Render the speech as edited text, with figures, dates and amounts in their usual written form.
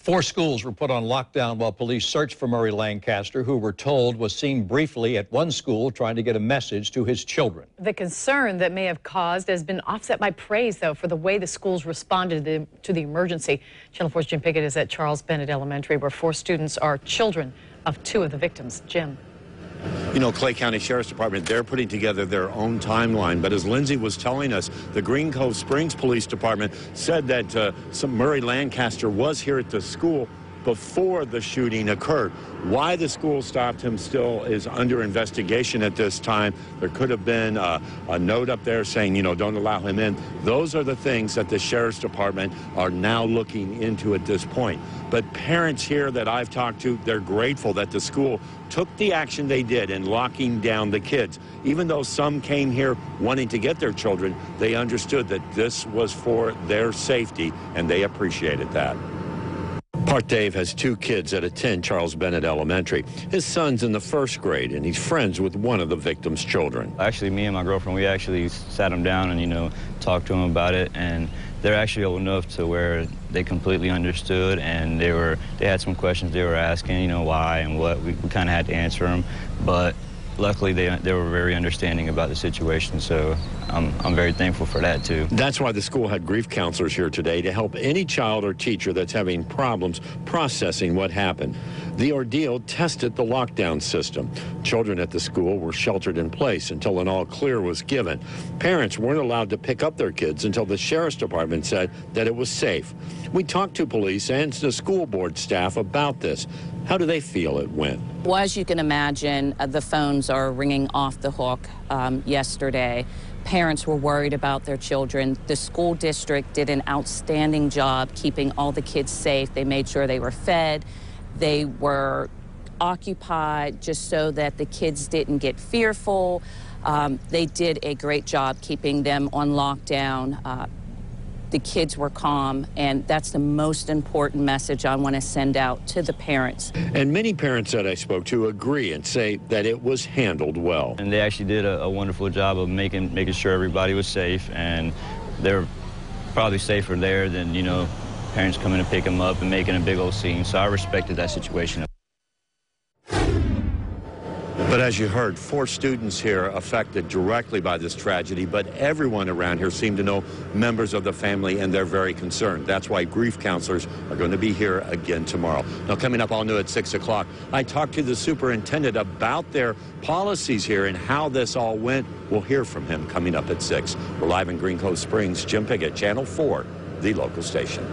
4 schools were put on lockdown while police searched for Murray Lancaster, who we're told was seen briefly at one school trying to get a message to his children. The concern that may have caused has been offset by praise, though, for the way the schools responded to the emergency. Channel 4's Jim Pickett is at Charles Bennett Elementary, where 4 students are children of 2 of the victims. Jim. You know, Clay County Sheriff's Department, they're putting together their own timeline. But as Lindsay was telling us, the Green Cove Springs Police Department said that Murray Lancaster was here at the school before the shooting occurred. Why the school stopped him still is under investigation at this time. There could have been a note up there saying, you know, don't allow him in. Those are the things that the Sheriff's Department are now looking into at this point. But parents here that I've talked to, they're grateful that the school took the action they did in locking down the kids. Even though some came here wanting to get their children, they understood that this was for their safety, and they appreciated that. Part Dave has 2 kids that attend Charles Bennett Elementary. His son's in the 1st grade, and he's friends with one of the victim's children. Actually, me and my girlfriend, we actually sat him down and, you know, talked to him about it, and they're actually old enough to where they completely understood, and they had some questions they were asking, you know, why and what. We kind of had to answer them, but luckily they were very understanding about the situation, so I'm very thankful for that too. That's why the school had grief counselors here today to help any child or teacher that's having problems processing what happened. The ordeal tested the lockdown system. Children at the school were sheltered in place until an all clear was given. Parents weren't allowed to pick up their kids until the Sheriff's Department said that it was safe. We talked to police and the school board staff about this. How do they feel it went? Well, as you can imagine, the phones are ringing off the hook yesterday. Parents were worried about their children. The school district did an outstanding job keeping all the kids safe. They made sure they were fed. They were occupied just so that the kids didn't get fearful. They did a great job keeping them on lockdown. The kids were calm, and that's the most important message I want to send out to the parents. And many parents that I spoke to agree and say that it was handled well. And they actually did a wonderful job of making sure everybody was safe, and they're probably safer there than, you know, parents coming to pick them up and making a big old scene. So I respected that situation. But as you heard, 4 students here affected directly by this tragedy, but everyone around here seemed to know members of the family, and they're very concerned. That's why grief counselors are going to be here again tomorrow. Now, coming up all new at 6 o'clock, I talked to the superintendent about their policies here and how this all went. We'll hear from him coming up at 6. We're live in Green Cove Springs. Jim Pickett, Channel 4, the local station.